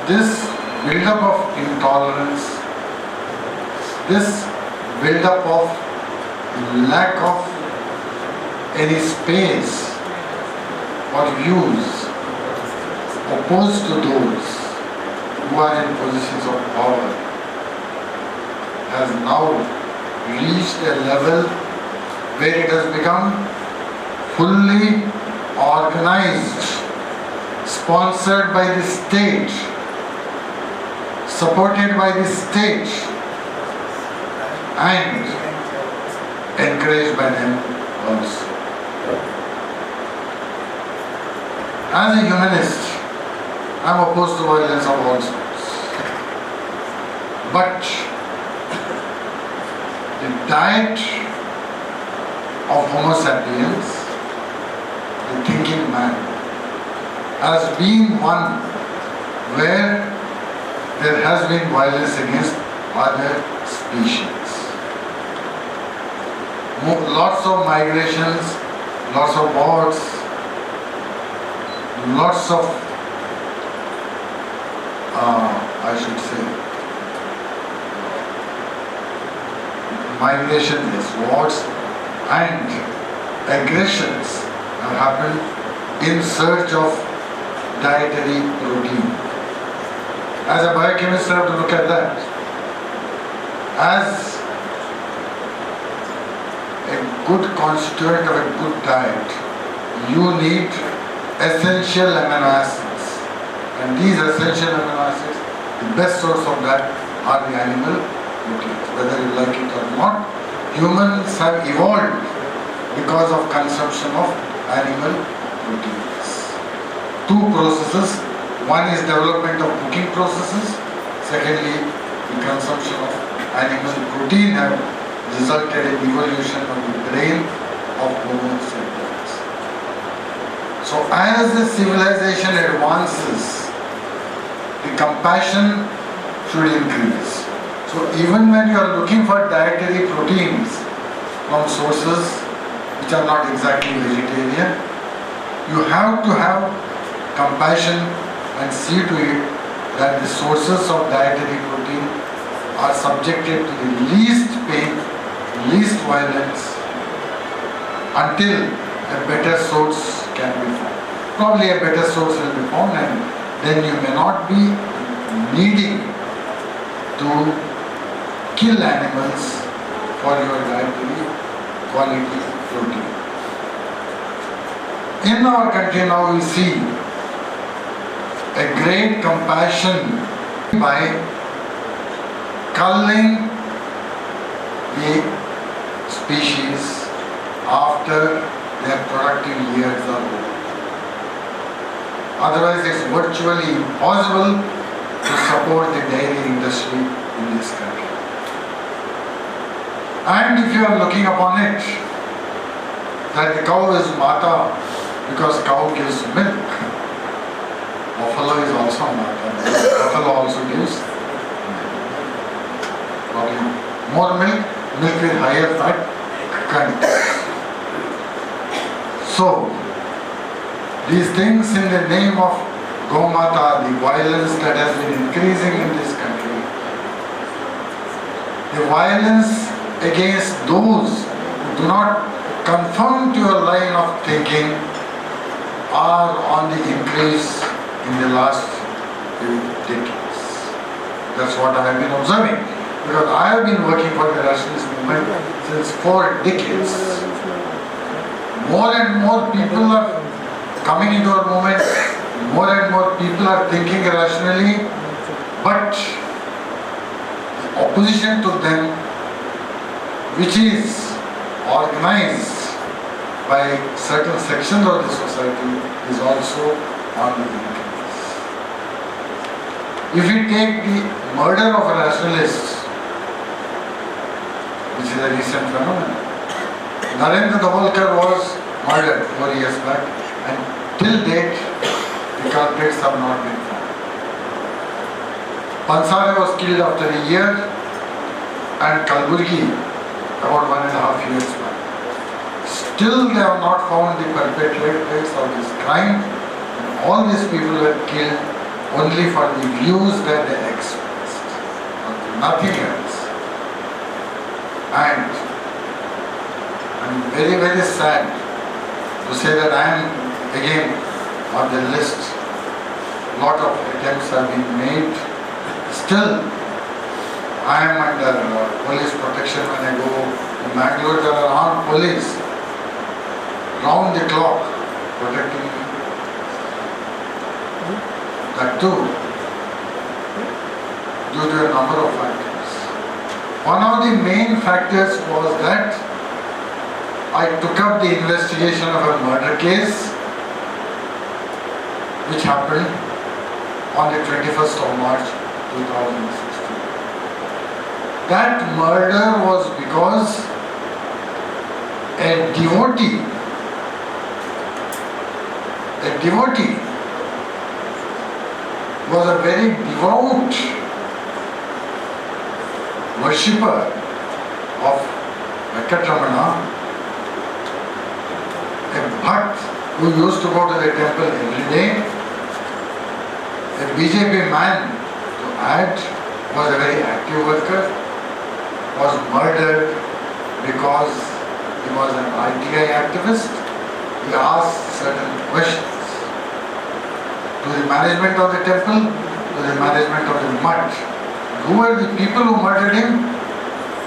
This build-up of intolerance, this build-up of lack of any space or views opposed to those who are in positions of power has now reached a level where it has become fully organized, sponsored by the state, supported by the state, and encouraged by them also. As a humanist, I am opposed to violence of all sorts. But the diet of Homo sapiens, the thinking man, has been one where there has been violence against other species. Lots of migrations, lots of wars, lots of migration, yes, wars and aggressions have happened in search of dietary protein. As a biochemist, I have to look at that. As a good constituent of a good diet, you need essential amino acids. And these essential amino acids, the best source of that are the animal proteins. Whether you like it or not, humans have evolved because of consumption of animal proteins. Two processes. One is development of cooking processes. Secondly, the consumption of animal protein have resulted in evolution of the brain of Homo sapiens. So as the civilization advances, the compassion should increase. So even when you are looking for dietary proteins from sources which are not exactly vegetarian, you have to have compassion and see to it that the sources of dietary protein are subjected to the least pain, least violence, until a better source can be found. Probably a better source will be found, and then you may not be needing to kill animals for your dietary quality protein. In our country now we see a great compassion by culling the species after their productive years are over. Otherwise, it's virtually impossible to support the dairy industry in this country. And if you are looking upon it, that the cow is mata because cow gives milk. Buffalo is also mata. Buffalo also gives probably more milk with higher fat content. So, these things in the name of Gomata, the violence that has been increasing in this country, the violence against those who do not conform to your line of thinking are on the increase in the last few decades. That's what I have been observing, because I have been working for the rationalist movement since 4 decades. More and more people are coming into our movement, more and more people are thinking rationally, but the opposition to them, which is organized by certain sections of the society, is also on the increase. If we take the murder of rationalists, which is a recent phenomenon, Narendra Davolkar was murdered 4 years back, and till date the culprits have not been found. Pansare was killed after a year, and Kalburgi about 1.5 years back. Still they have not found the perpetrators of this crime, and All these people were killed only for the views that they expressed, nothing else. And I'm very, very sad to say that I am again on the list. Lot of attempts have been made. Still, I am under police protection when I go to Bangalore. There are armed police round the clock protecting me. That too, due to a number of factors. One of the main factors was that I took up the investigation of a murder case which happened on the 21st of March 2016. That murder was because a devotee was a very devout worshipper of Venkatramana, a bhakt who used to go to the temple every day. A BJP man, to add, was a very active worker, was murdered because he was an ITI activist. He asked certain questions to the management of the temple, to the management of the mutt. Who were the people who murdered him?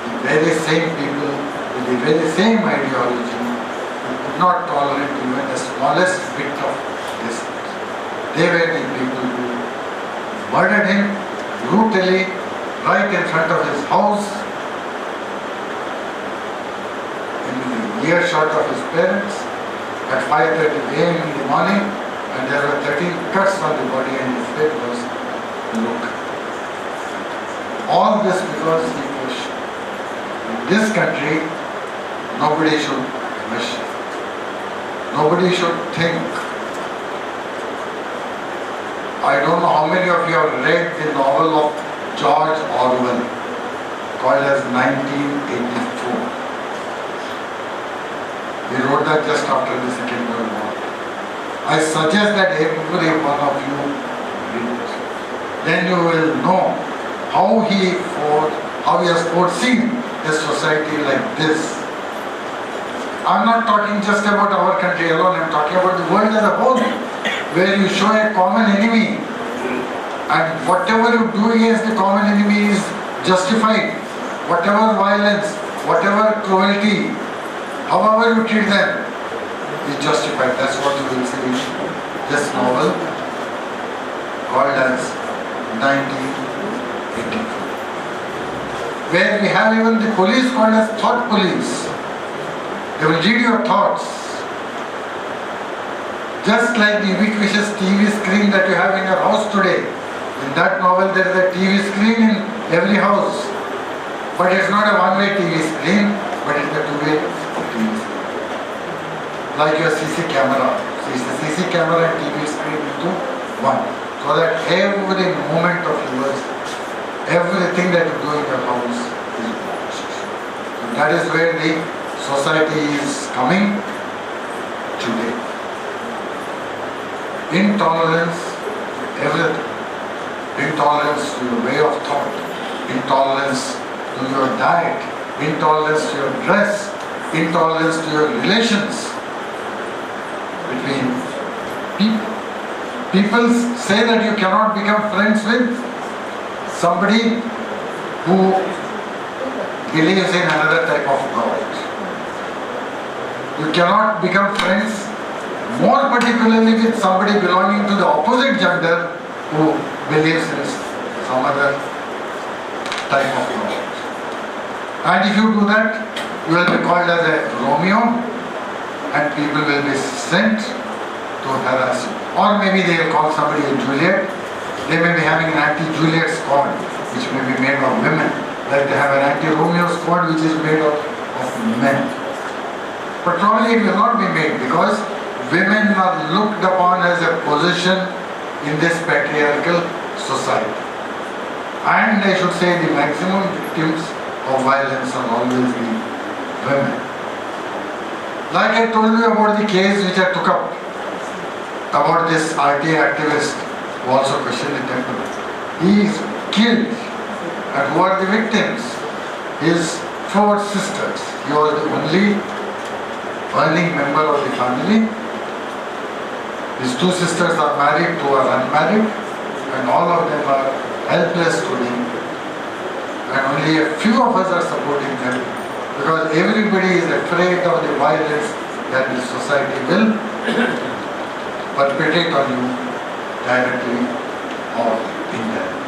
The very same people with the very same ideology who could not tolerate even the smallest bit of dissent. They were the people who murdered him brutally right in front of his house, in the earshot of his parents, at 5:30 a.m. in the morning, and there were 13 cuts on the body and his head was look. All this because he questioned. In this country, nobody should question. Nobody should think. I don't know how many of you have read the novel of George Orwell called as 1984. He wrote that just after the Second World War. I suggest that every one of you read it. Then you will know how he has foreseen a society like this. I'm not talking just about our country alone, I'm talking about the world as a whole, where you show a common enemy and whatever you do against the common enemy is justified. Whatever violence, whatever cruelty, however you treat them is justified. That's what you will see in this novel called as 1984, where we have even the police called as thought police. They will read your thoughts. Just like the ubiquitous TV screen that you have in your house today. In that novel there is a TV screen in every house. But it's not a one-way TV screen, but it's a two-way TV screen. Like your CC camera. So it's a CC camera and TV screen into one. So that every moment of yours, everything that you do in your house is watched. So that is where the society is coming today. Intolerance to everything. Intolerance to your way of thought. Intolerance to your diet. Intolerance to your dress. Intolerance to your relations between people. People say that you cannot become friends with somebody who believes in another type of God. You cannot become friends, more particularly with somebody belonging to the opposite gender who believes in some other type of God. And if you do that, you will be called as a Romeo and people will be sent to harass you. Or maybe they will call somebody a Juliet. They may be having an anti-Juliet squad which may be made of women. Like they have an anti-Romeo squad which is made of men. But probably it will not be made because women are looked upon as a position in this patriarchal society. And I should say the maximum victims of violence are always the women. Like I told you about the case which I took up about this RTA activist who also questioned the temple. He is killed. And who are the victims? His 4 sisters. He was the only earning member of the family. His 2 sisters are married, 2 are unmarried, and all of them are helpless today. And only a few of us are supporting them because everybody is afraid of the violence that the society will perpetrate on you directly or indirectly.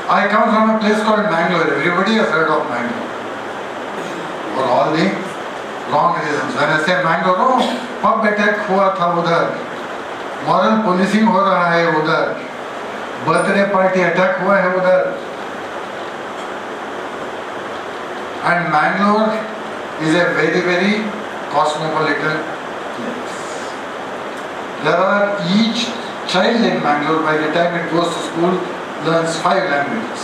I come from a place called Mangalore. Everybody has heard of Mangalore. For all the wrong reasons. When I say Mangalore, oh, pub attack हुआ था उधर, moral policing हो रहा है उधर, birthday party attack हुआ है उधर. And Mangalore is a very, very cosmopolitan place. There are each child in Mangalore, by the time it goes to school, learns 5 languages.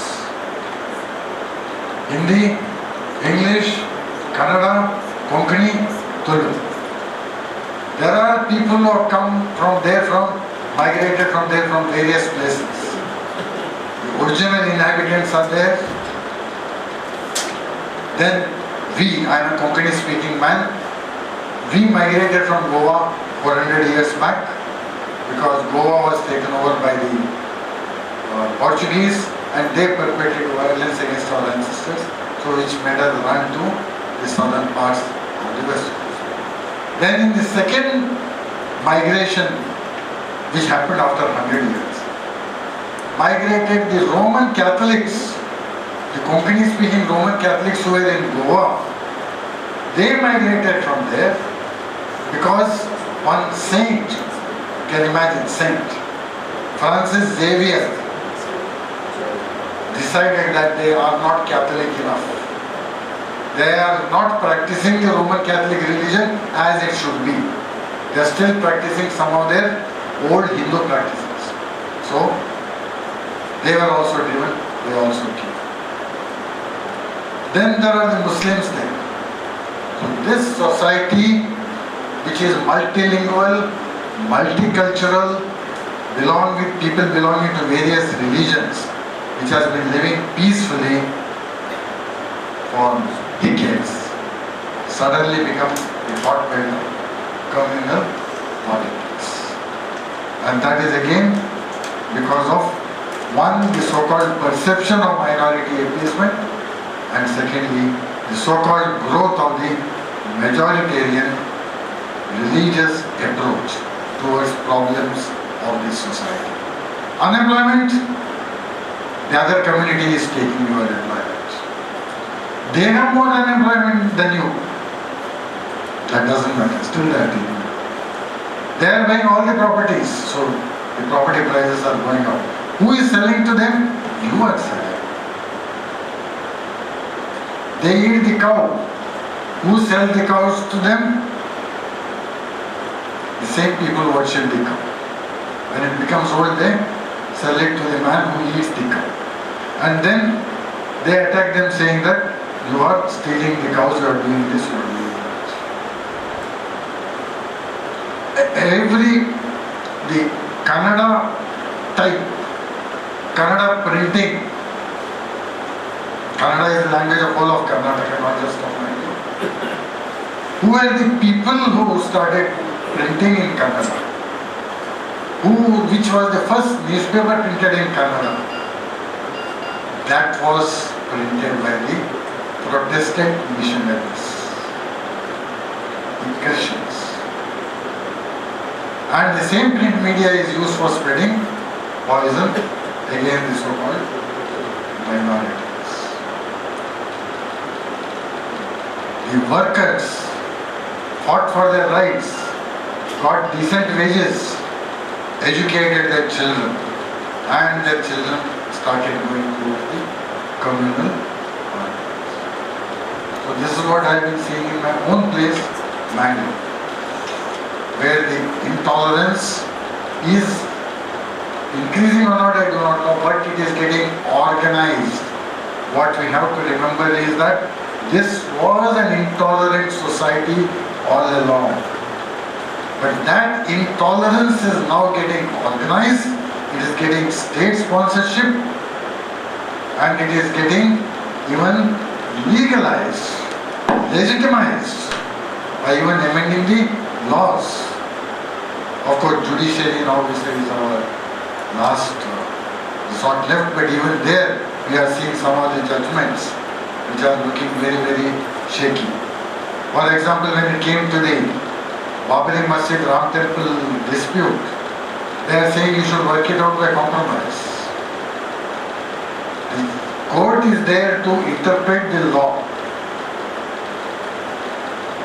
Hindi, English, Kannada, Konkani, Tulu. There are people who have come from there, migrated from there from various places. The original inhabitants are there. Then I am a Konkani speaking man, we migrated from Goa 400 years back because Goa was taken over by the Portuguese and they perpetrated violence against our ancestors, so which made us run to the southern parts of the west coast. Then in the second migration, which happened after 100 years, migrated the Roman Catholics, the Konkani speaking Roman Catholics who were in Goa. They migrated from there because one saint, you can imagine, Saint Francis Xavier, decided that they are not Catholic enough. They are not practicing the Roman Catholic religion as it should be. They are still practicing some of their old Hindu practices. So, they were also driven, they also killed. Then there are the Muslims there. So this society, which is multilingual, multicultural, people belonging to various religions, which has been living peacefully for decades, suddenly becomes a hotbed of communal politics. And that is again because of one, the so-called perception of minority appeasement, and secondly, the so-called growth of the majoritarian religious approach towards problems of the society. Unemployment, the other community is taking your employment. They have more unemployment than you. That doesn't matter, still they are taking it. They are buying all the properties, so the property prices are going up. Who is selling to them? You are selling. They eat the cow. Who sell the cows to them? The same people worship the cow. When it becomes old, they sell it to the man who eats the cow. And then they attack them saying that you are stealing the cows, you are doing this, you are doing that. The Kannada type, Kannada printing, Kannada is the language of all of Karnataka, not just of Mangalore. Who were the people who started printing in Kannada? Which was the first newspaper printed in Kannada? That was printed by the Protestant missionaries, the Christians. And the same print media is used for spreading poison against the so-called minorities. The workers fought for their rights, got decent wages, educated their children, and their children started going through the communal politics. So this is what I have been seeing in my own place, Mangalore, where the intolerance is increasing or not, I do not know, but it is getting organized. What we have to remember is that this was an intolerant society all along. But that intolerance is now getting organized, it is getting state sponsorship, and it is getting even legalized, legitimized by even amending the laws. Of course, judiciary now we say is our last resort left, but even there we are seeing some of the judgments which are looking very, very shaky. For example, when it came to the Babri Masjid Ram Temple dispute, they are saying you should work it out by compromise. The court is there to interpret the law.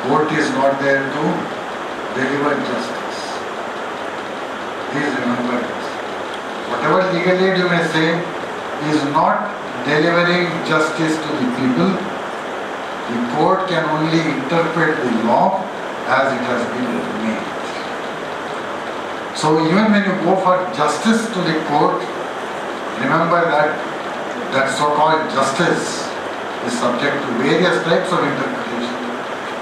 Court is not there to deliver justice. Please remember this. Whatever legal aid you may say is not delivering justice to the people. The court can only interpret the law as it has been made. So even when you go for justice to the court, remember that so-called justice is subject to various types of interpretation.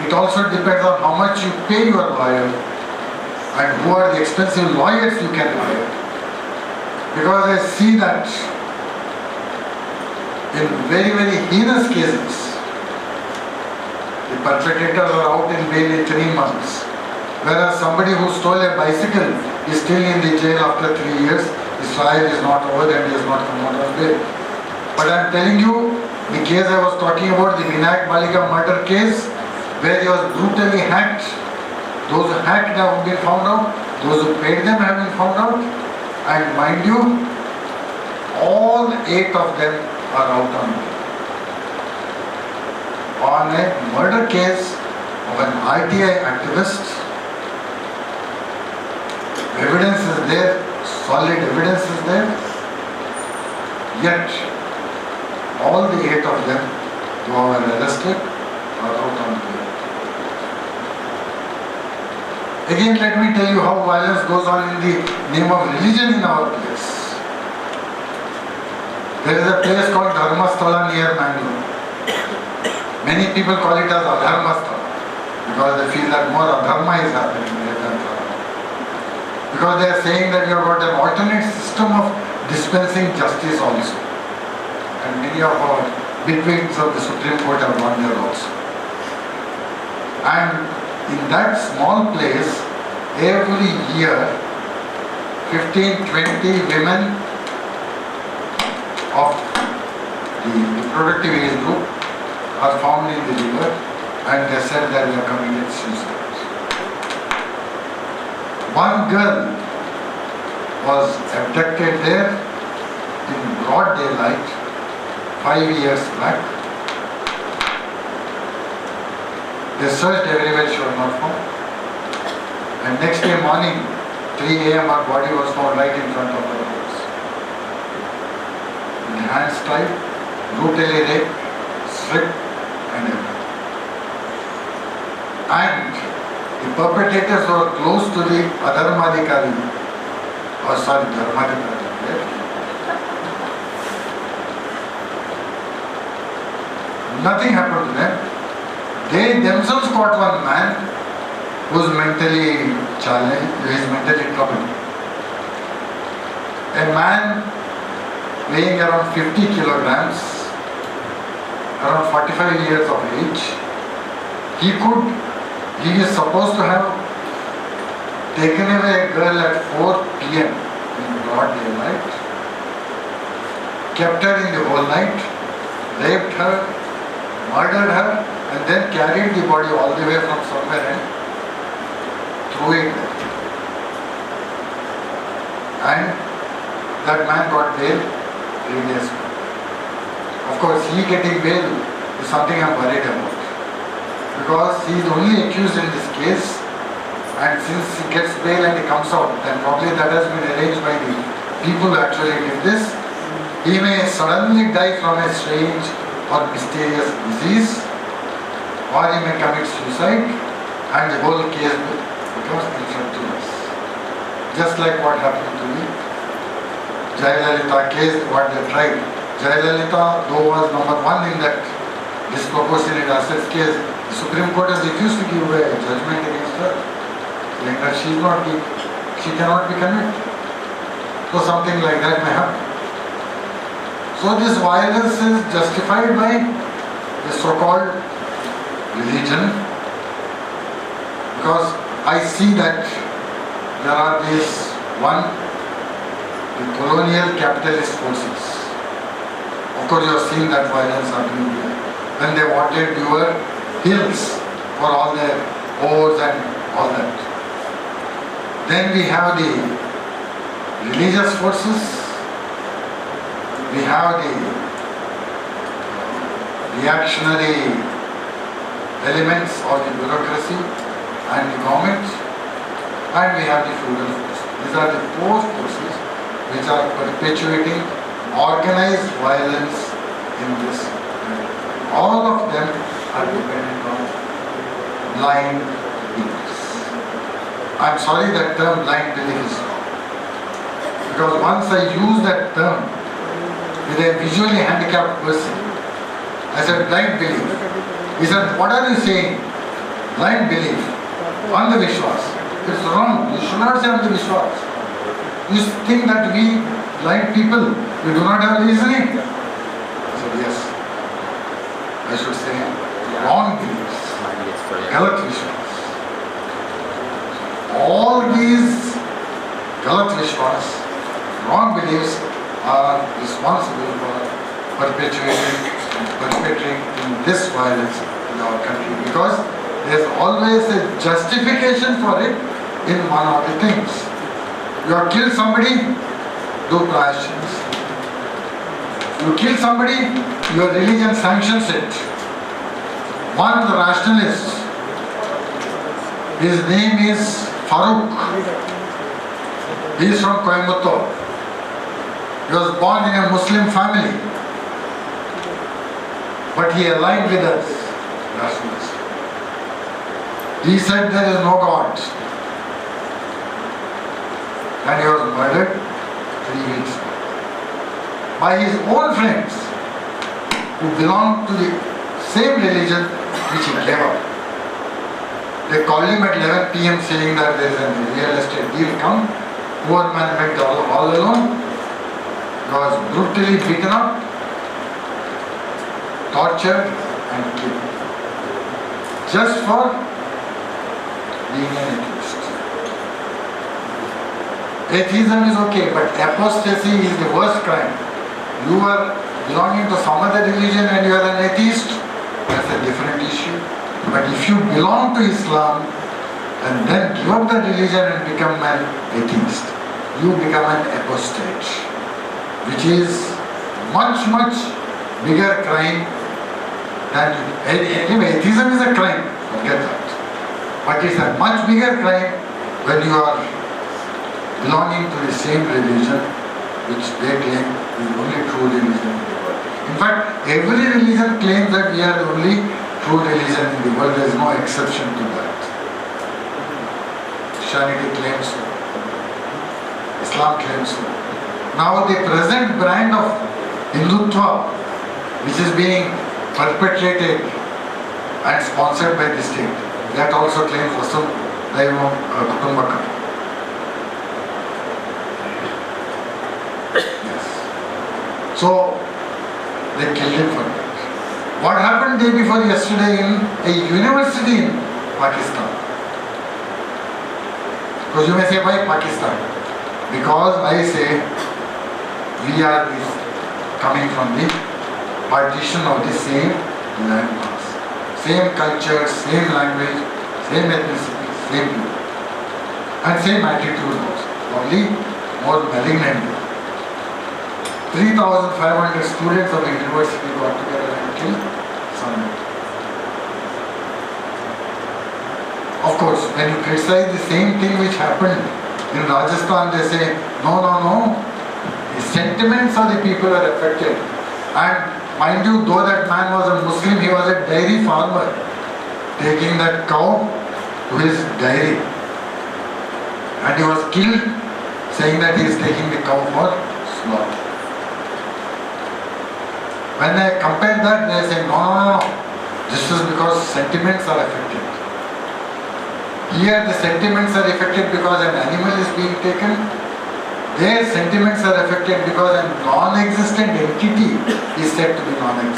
It also depends on how much you pay your lawyer and who are the expensive lawyers you can hire. Because I see that in very, very heinous cases, the perpetrators are out in bail in 3 months. Whereas somebody who stole a bicycle is still in the jail after 3 years, his trial is not over and he has not come out of bail. But I am telling you, the case I was talking about, the Vinayak Balika murder case, where he was brutally hacked. Those who hacked have been found out, those who paid them have been found out, and mind you, all 8 of them are out on bail. On a murder case of an RTI activist, evidence is there, solid evidence is there, yet all the 8 of them who are arrested are out on bail. Again, let me tell you how violence goes on in the name of religion in our place. There is a place called Dharmasthala near Mangalore. Many people call it as Adharmasthala because they feel that more adharma is happening there than dharma. Because they are saying that you have got an alternate system of dispensing justice also. And many of our bigwigs of the Supreme Court have gone there also. And in that small place, every year, 15-20 women of the reproductive age group are found in the river, and they said that they are committed suicide. One girl was abducted there in broad daylight 5 years back. They searched everywhere, she was not found. And next day morning, 3 a.m., her body was found right in front of her house. With hands tied, brutally raped, stripped, and everything. And the perpetrators were close to the Dharmadhikari, Dharmadhikari. Nothing happened to them. They themselves caught one man who is mentally challenged, who is mentally troubled. A man weighing around 50 kilograms, around 45 years of age, he is supposed to have taken away a girl at 4 p.m. in broad daylight, kept her in the whole night, raped her, murdered her, and then carried the body all the way from somewhere and threw it there. And that man got bail 3 days ago. Of course, he getting bail is something I'm worried about. Because he is only accused in this case, and since he gets bail and he comes out, then probably that has been arranged by the people who actually did this. He may suddenly die from a strange or mysterious disease, or he may commit suicide, and the whole case becomes infructuous. Just like what happened to the Jayalalitha case, what they tried. Jayalalitha, though was number 1 in that disproportionate assets case, the Supreme Court has refused to give a judgment against her. saying that she cannot be convicted. So something like that may happen. So this violence is justified by the so-called religion, because I see that there are these, one, the colonial capitalist forces. Of course you have seen that violence happening here. When they wanted your hills for all their ores and all that. Then we have the religious forces, we have the reactionary elements of the bureaucracy and the government, and we have the feudal forces. These are the four forces which are perpetuating organized violence in this country. All of them are dependent on blind beliefs. I'm sorry that term blind belief is wrong. Because once I used that term with a visually handicapped person, I said blind belief. He said, what are you saying? Blind belief. Andhavishwas. It's wrong. You should not say Andhavishwas. You think that we blind people, we do not have reasoning? I said, yes. I should say wrong beliefs. Galat Vishwas. All these Galat Vishwas, wrong beliefs, are responsible for perpetrating this violence in our country, because there is always a justification for it in one of the things. You have killed somebody, do prayashchits. You kill somebody, your religion sanctions it. One rationalist, his name is Farooq. He is from Coimbatore. He was born in a Muslim family, but he aligned with us, rationalists. He said there is no God, and he was murdered 3 weeks ago by his own friends who belonged to the same religion which he gave up. They called him at 11 p.m. saying that there is a real estate deal come. Poor man went all alone. He was brutally beaten up, tortured and killed. Just for being an atheist. Atheism is okay, but apostasy is the worst crime. You are belonging to some other religion and you are an atheist, that's a different issue. But if you belong to Islam and then give up the religion and become an atheist, you become an apostate, which is much bigger crime than anyway, atheism is a crime, forget that. But it's a much bigger crime when you are belonging to the same religion which they claim is the only true religion in the world. In fact, every religion claims that we are the only true religion in the world. There is no exception to that. Christianity claims so. Islam claims so. Now the present brand of Hindutva, which is being perpetrated and sponsored by the state, that also claims Vasudha Daivam Kutumbakam. Yes. So they killed him for that. What happened day before yesterday in a university in Pakistan? Because you may say, why Pakistan? Because I say we are coming from the partition of the same land mass. Same culture, same language, same ethnicity, same people. And same attitude also. Only more malignant. 3,500 students of the university got together and killed someone. Of course, when you criticize the same thing which happened in Rajasthan, they say, no. The sentiments of the people are affected. And mind you, though that man was a Muslim, he was a dairy farmer, taking that cow to his dairy. And he was killed, saying that he is taking the cow for slaughter. When I compare that, they say, no. This is because sentiments are affected. Here the sentiments are affected because an animal is being taken. Their sentiments are affected because a non-existent entity is said to be non-existent.